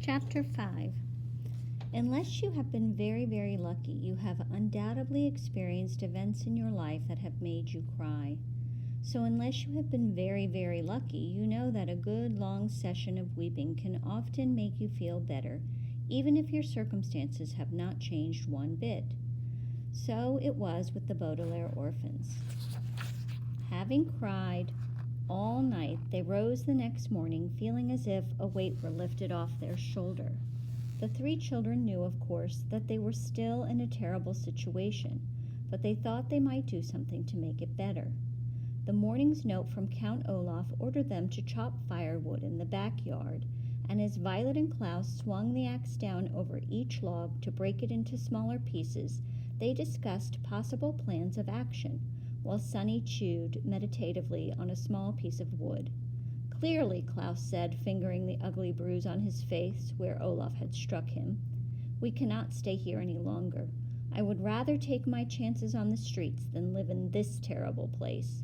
Chapter 5. Unless you have been very, very lucky, you have undoubtedly experienced events in your life that have made you cry. So unless you have been very, very lucky, you know that a good long session of weeping can often make you feel better, even if your circumstances have not changed one bit. So it was with the Baudelaire orphans. Having cried all night, they rose the next morning feeling as if a weight were lifted off their shoulder. The three children knew, of course, that they were still in a terrible situation, but they thought they might do something to make it better. The morning's note from Count Olaf ordered them to chop firewood in the backyard, and as Violet and Klaus swung the axe down over each log to break it into smaller pieces, they discussed possible plans of action, while Sonny chewed meditatively on a small piece of wood. "Clearly," Klaus said, fingering the ugly bruise on his face where Olaf had struck him, "we cannot stay here any longer. I would rather take my chances on the streets than live in this terrible place.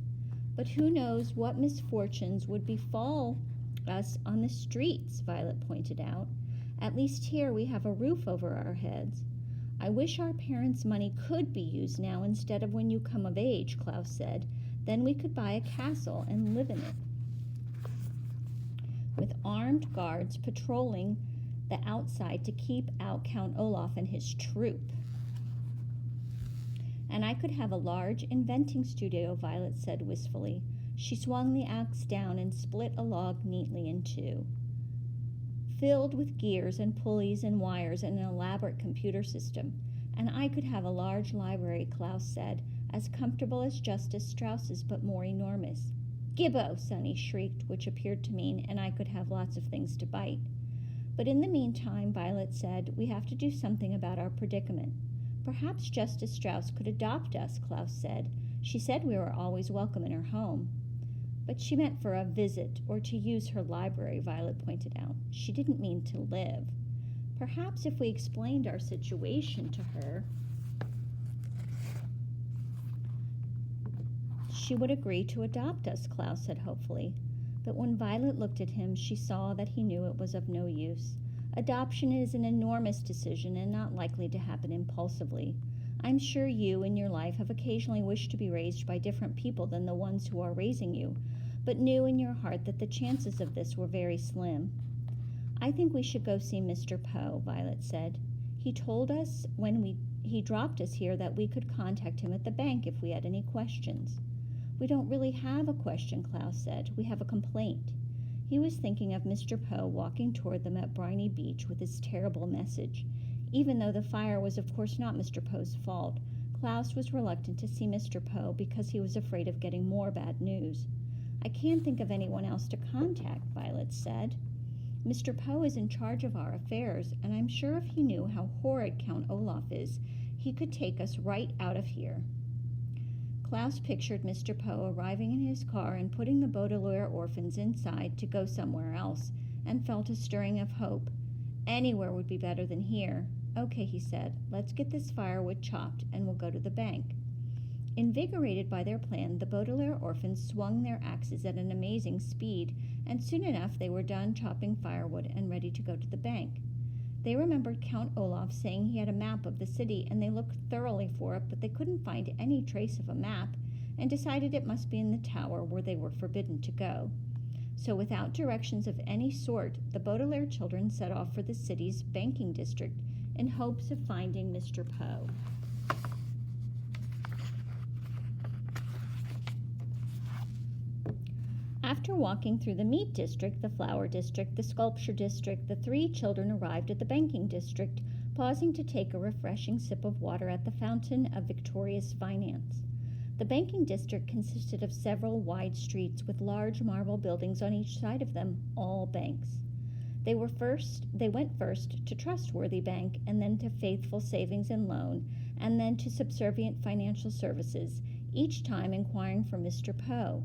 But who knows what misfortunes would befall us on the streets," Violet pointed out. "At least here we have a roof over our heads." "I wish our parents' money could be used now instead of when you come of age," Klaus said. "Then we could buy a castle and live in it, with armed guards patrolling the outside to keep out Count Olaf and his troop. And I could have a large inventing studio," Violet said wistfully. She swung the axe down and split a log neatly in two, filled with gears and pulleys and wires and an elaborate computer system. "And I could have a large library," Klaus said, "as comfortable as Justice Strauss's but more enormous." "Gibbo!" Sonny shrieked, which appeared to mean, "and I could have lots of things to bite." "But in the meantime," Violet said, "we have to do something about our predicament." "Perhaps Justice Strauss could adopt us," Klaus said. "She said we were always welcome in her home." "But she meant for a visit, or to use her library," Violet pointed out. "She didn't mean to live. Perhaps if we explained our situation to her, she would agree to adopt us," Klaus said hopefully. But when Violet looked at him, she saw that he knew it was of no use. Adoption is an enormous decision and not likely to happen impulsively. I'm sure you in your life have occasionally wished to be raised by different people than the ones who are raising you, but knew in your heart that the chances of this were very slim. "I think we should go see Mr. Poe," Violet said. "He told us when he dropped us here that we could contact him at the bank if we had any questions." "We don't really have a question," Klaus said. "We have a complaint." He was thinking of Mr. Poe walking toward them at Briny Beach with his terrible message. Even though the fire was of course not Mr. Poe's fault, Klaus was reluctant to see Mr. Poe because he was afraid of getting more bad news. "I can't think of anyone else to contact," Violet said. "Mr. Poe is in charge of our affairs, and I'm sure if he knew how horrid Count Olaf is, he could take us right out of here." Klaus pictured Mr. Poe arriving in his car and putting the Baudelaire orphans inside to go somewhere else, and felt a stirring of hope. Anywhere would be better than here. "Okay," he said, "let's get this firewood chopped, and we'll go to the bank." Invigorated by their plan, the Baudelaire orphans swung their axes at an amazing speed, and soon enough they were done chopping firewood and ready to go to the bank. They remembered Count Olaf saying he had a map of the city, and they looked thoroughly for it, but they couldn't find any trace of a map, and decided it must be in the tower where they were forbidden to go. So without directions of any sort, the Baudelaire children set off for the city's banking district in hopes of finding Mr. Poe. After walking through the meat district, the flower district, the sculpture district, the three children arrived at the banking district, pausing to take a refreshing sip of water at the fountain of victorious finance. The banking district consisted of several wide streets with large marble buildings on each side of them, all banks. They went first to Trustworthy Bank, and then to Faithful Savings and Loan, and then to Subservient Financial Services, each time inquiring for Mr. Poe.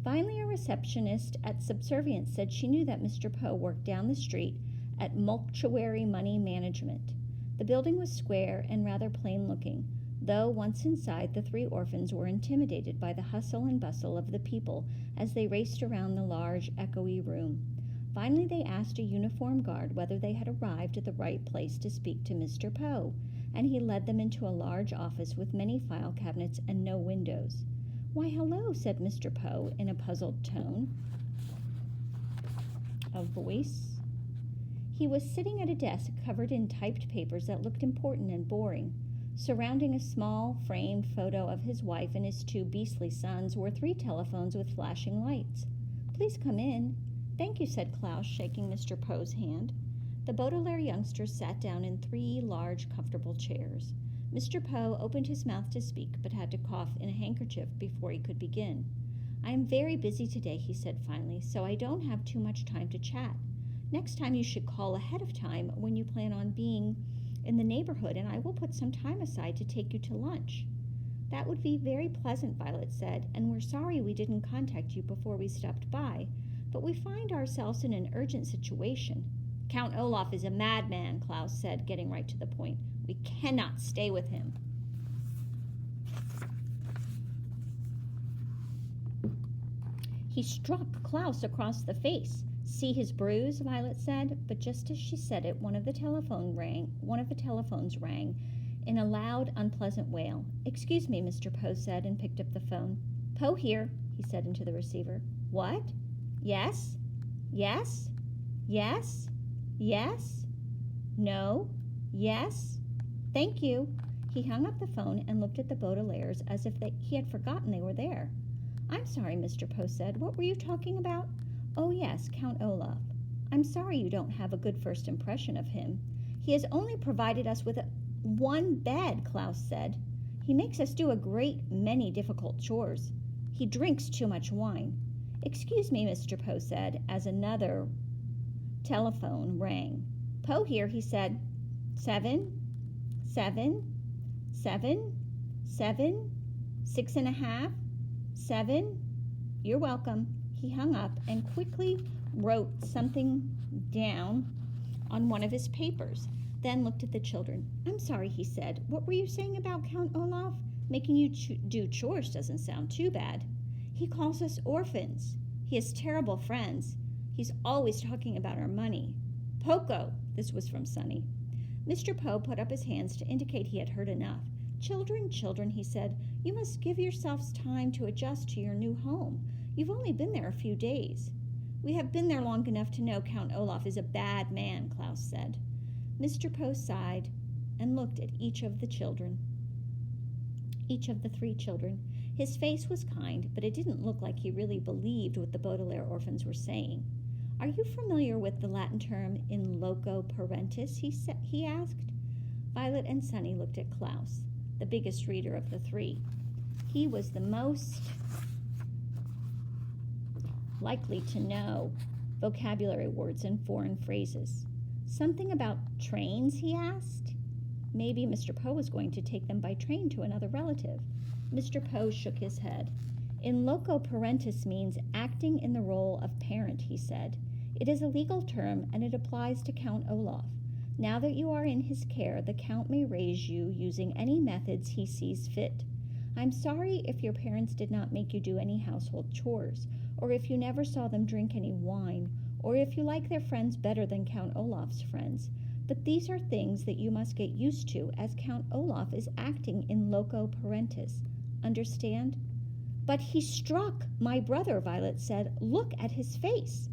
Finally, a receptionist at Subservient said she knew that Mr. Poe worked down the street at Mulctuary Money Management. The building was square and rather plain-looking, though once inside, the three orphans were intimidated by the hustle and bustle of the people as they raced around the large, echoey room. Finally, they asked a uniformed guard whether they had arrived at the right place to speak to Mr. Poe, and he led them into a large office with many file cabinets and no windows. "Why, hello," said Mr. Poe in a puzzled tone of voice. He was sitting at a desk covered in typed papers that looked important and boring. Surrounding a small framed photo of his wife and his two beastly sons were 3 telephones with flashing lights. "Please come in." "Thank you," said Klaus, shaking Mr. Poe's hand. The Baudelaire youngsters sat down in 3 large, comfortable chairs. Mr. Poe opened his mouth to speak, but had to cough in a handkerchief before he could begin. "I am very busy today," he said finally, "so I don't have too much time to chat. Next time you should call ahead of time when you plan on being in the neighborhood, and I will put some time aside to take you to lunch." "That would be very pleasant," Violet said, "and we're sorry we didn't contact you before we stopped by, but we find ourselves in an urgent situation." "Count Olaf is a madman," Klaus said, getting right to the point. "We cannot stay with him." He struck Klaus across the face. "See his bruise?" Violet said, but just as she said it, one of the telephones rang in a loud, unpleasant wail. "Excuse me," Mr. Poe said, and picked up the phone. "Poe here," he said into the receiver. "What? Yes? Yes? Yes? Yes? No? Yes? Thank you." He hung up the phone and looked at the Baudelaires as if he had forgotten they were there. "I'm sorry," Mr. Poe said. "What were you talking about?" "Oh, yes, Count Olaf. I'm sorry you don't have a good first impression of him. He has only provided us with one bed," Klaus said. "He makes us do a great many difficult chores. He drinks too much wine." "Excuse me," Mr. Poe said, as another telephone rang. "Poe here," he said. 7, 7, 7, 7, 6.5, 7. "You're welcome." He hung up and quickly wrote something down on one of his papers, then looked at the children. "I'm sorry," he said. "What were you saying about Count Olaf? Making you do chores doesn't sound too bad. He calls us orphans. He has terrible friends. He's always talking about our money. Poco!" This was from Sonny. Mr. Poe put up his hands to indicate he had heard enough. "Children, children," he said, "you must give yourselves time to adjust to your new home. You've only been there a few days." "We have been there long enough to know Count Olaf is a bad man," Klaus said. Mr. Poe sighed and looked at each of the 3 children. His face was kind, but it didn't look like he really believed what the Baudelaire orphans were saying. "Are you familiar with the Latin term in loco parentis?" he asked. Violet and Sonny looked at Klaus, the biggest reader of the 3. He was the most likely to know vocabulary words and foreign phrases. "Something about trains?" he asked. Maybe Mr. Poe was going to take them by train to another relative. Mr. Poe shook his head. "In loco parentis means acting in the role of parent," he said. "It is a legal term, and it applies to Count Olaf. Now that you are in his care, the Count may raise you using any methods he sees fit. I'm sorry if your parents did not make you do any household chores, or if you never saw them drink any wine, or if you like their friends better than Count Olaf's friends. But these are things that you must get used to, as Count Olaf is acting in loco parentis. Understand?" "But he struck my brother," Violet said. "Look at his face."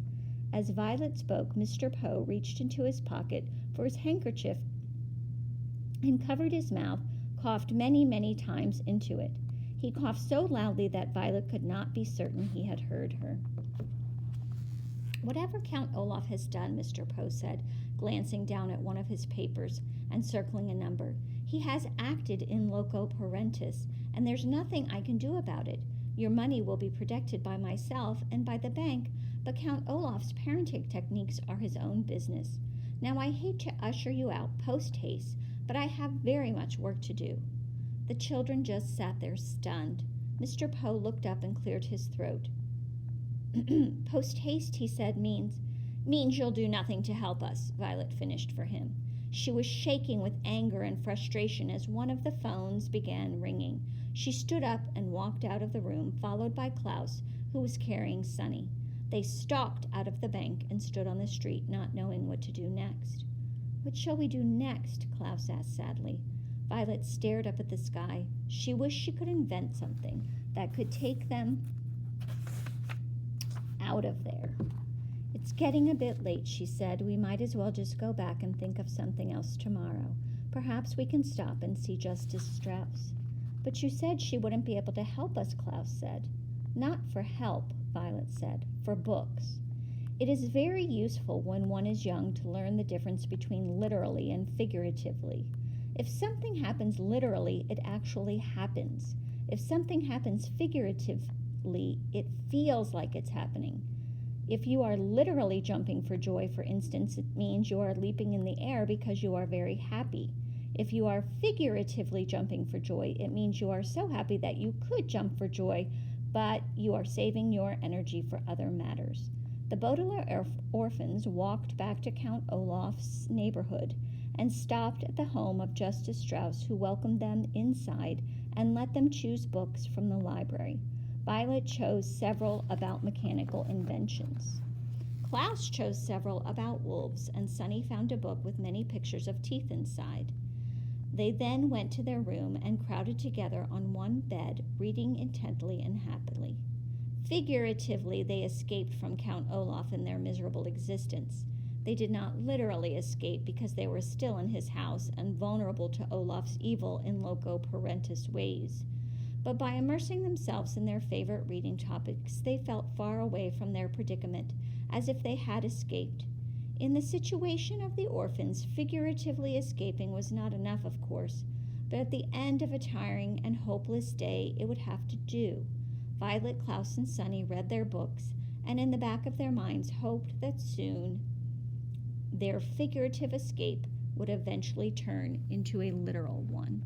As Violet spoke, Mr. Poe reached into his pocket for his handkerchief and covered his mouth, coughed many, many times into it. He coughed so loudly that Violet could not be certain he had heard her. "Whatever Count Olaf has done," Mr. Poe said, glancing down at one of his papers and circling a number, "he has acted in loco parentis, and there's nothing I can do about it. Your money will be protected by myself and by the bank, but Count Olaf's parenting techniques are his own business. Now, I hate to usher you out post haste, but I have very much work to do." The children just sat there stunned. Mr. Poe looked up and cleared his throat. "Post haste," he said, means you'll do nothing to help us," Violet finished for him. She was shaking with anger and frustration as one of the phones began ringing. She stood up and walked out of the room, followed by Klaus, who was carrying Sonny. They stalked out of the bank and stood on the street, not knowing what to do next. "What shall we do next?" Klaus asked sadly. Violet stared up at the sky. She wished she could invent something that could take them out of there. "It's getting a bit late," she said. "We might as well just go back and think of something else tomorrow. Perhaps we can stop and see Justice Strauss." "But you said she wouldn't be able to help us," Klaus said. "Not for help," Violet said, "for books. It is very useful when one is young to learn the difference between literally and figuratively. If something happens literally, it actually happens. If something happens figuratively, it feels like it's happening. If you are literally jumping for joy, for instance, it means you are leaping in the air because you are very happy. If you are figuratively jumping for joy, it means you are so happy that you could jump for joy, but you are saving your energy for other matters." The Baudelaire orphans walked back to Count Olaf's neighborhood and stopped at the home of Justice Strauss, who welcomed them inside and let them choose books from the library. Violet chose several about mechanical inventions. Klaus chose several about wolves, and Sunny found a book with many pictures of teeth inside. They then went to their room and crowded together on one bed, reading intently and happily. Figuratively, they escaped from Count Olaf and their miserable existence. They did not literally escape because they were still in his house and vulnerable to Olaf's evil in loco parentis ways. But by immersing themselves in their favorite reading topics, they felt far away from their predicament, as if they had escaped. In the situation of the orphans, figuratively escaping was not enough, of course, but at the end of a tiring and hopeless day, it would have to do. Violet, Klaus, and Sunny read their books, and in the back of their minds hoped that soon their figurative escape would eventually turn into a literal one.